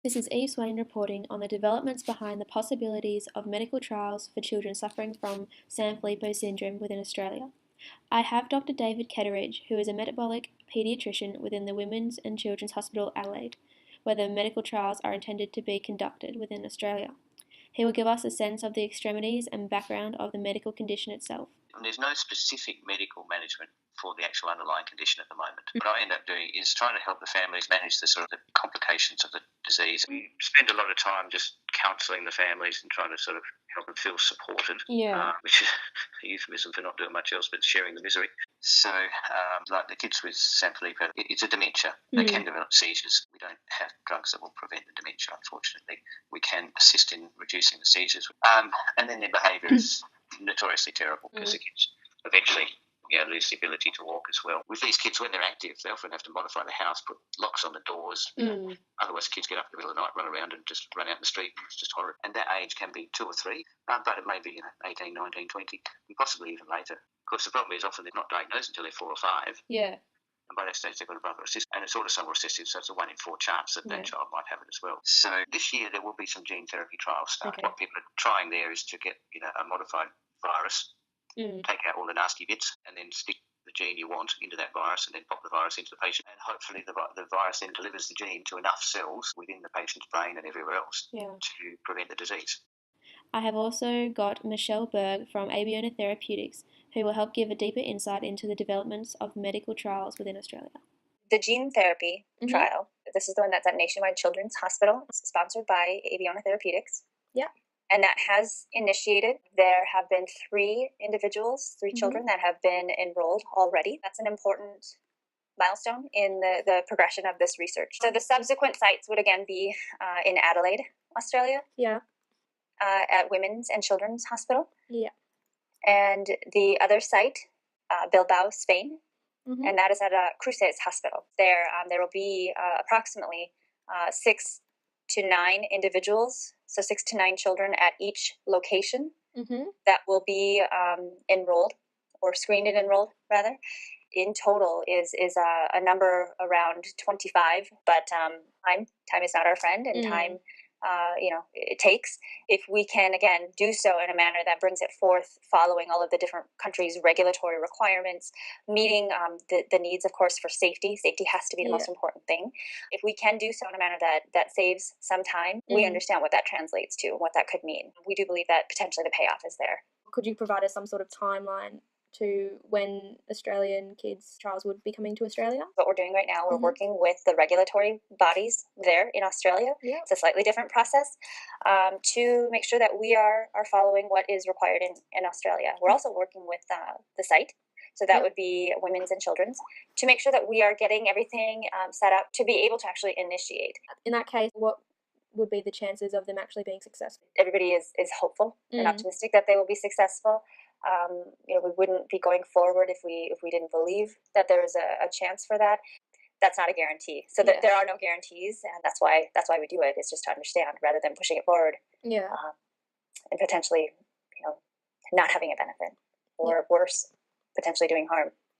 This is Eve Swain reporting on the developments behind the possibilities of medical trials for children suffering from Sanfilippo syndrome within Australia. I have Dr. David Ketteridge, who is a metabolic paediatrician within the Women's and Children's Hospital Adelaide, where the medical trials are intended to be conducted within Australia. He will give us a sense of the extremities and background of the medical condition itself. There's no specific medical management for the actual underlying condition at the moment. What I end up doing is trying to help the families manage the sort of the complications of the disease. We spend a lot of time just counselling the families and trying to sort of help them feel supported, which is a euphemism for not doing much else but sharing the misery. So, like the kids with Sanfilippo, it's a dementia. They can develop seizures. We don't have drugs that will prevent the dementia, unfortunately. We can assist in reducing the seizures. And then their behaviour is notoriously terrible because the kids eventually lose the ability to walk as well. With these kids, when they're active, they often have to modify the house, put locks on the doors. Otherwise, kids get up in the middle of the night, run around and just run out in the street. It's just horrible. And that age can be 2 or 3, but it may be 18, 19, 20, and possibly even later. Of course, the problem is often they're not diagnosed until they're 4 or 5. Yeah. And by that stage, they've got a brother or sister, and it's autosomal recessive, so it's a 1 in 4 chance that that child might have it as well. So this year, there will be some gene therapy trials started. What people are trying there is to get a modified virus, take out all the nasty bits, and then stick the gene you want into that virus and then pop the virus into the patient. And hopefully the virus then delivers the gene to enough cells within the patient's brain and everywhere else to prevent the disease. I have also got Michelle Berg from Abeona Therapeutics, who will help give a deeper insight into the developments of medical trials within Australia. The gene therapy trial, this is the one that's at Nationwide Children's Hospital. It's sponsored by Abeona Therapeutics. Yeah. And that has initiated. There have been 3 individuals, 3 children that have been enrolled already. That's an important milestone in the progression of this research. So the subsequent sites would again be in Adelaide, Australia. Yeah. At Women's and Children's Hospital. Yeah. And the other site, Bilbao, Spain. And that is at Cruces Hospital. There will be approximately 6 to 9 individuals, so 6 to 9 children at each location that will be enrolled or screened and enrolled, rather. In total is a number around 25, but time is not our friend, and time it takes. If we can, again, do so in a manner that brings it forth following all of the different countries' regulatory requirements, meeting the needs, of course, for safety. Safety has to be the most important thing. If we can do so in a manner that saves some time, we understand what that translates to, what that could mean. We do believe that potentially the payoff is there. Could you provide us some sort of timeline to when Australian kids' trials would be coming to Australia? What we're doing right now, we're working with the regulatory bodies there in Australia. Yeah. It's a slightly different process to make sure that we are following what is required in Australia. We're also working with the site. So that would be Women's and Children's, to make sure that we are getting everything set up to be able to actually initiate. In that case, what would be the chances of them actually being successful? Everybody is hopeful and optimistic that they will be successful. We wouldn't be going forward if we didn't believe that there is a chance for that. That's not a guarantee. So that there are no guarantees, and that's why we do it. Is just to understand rather than pushing it forward. Yeah. And potentially, not having a benefit, or worse, potentially doing harm.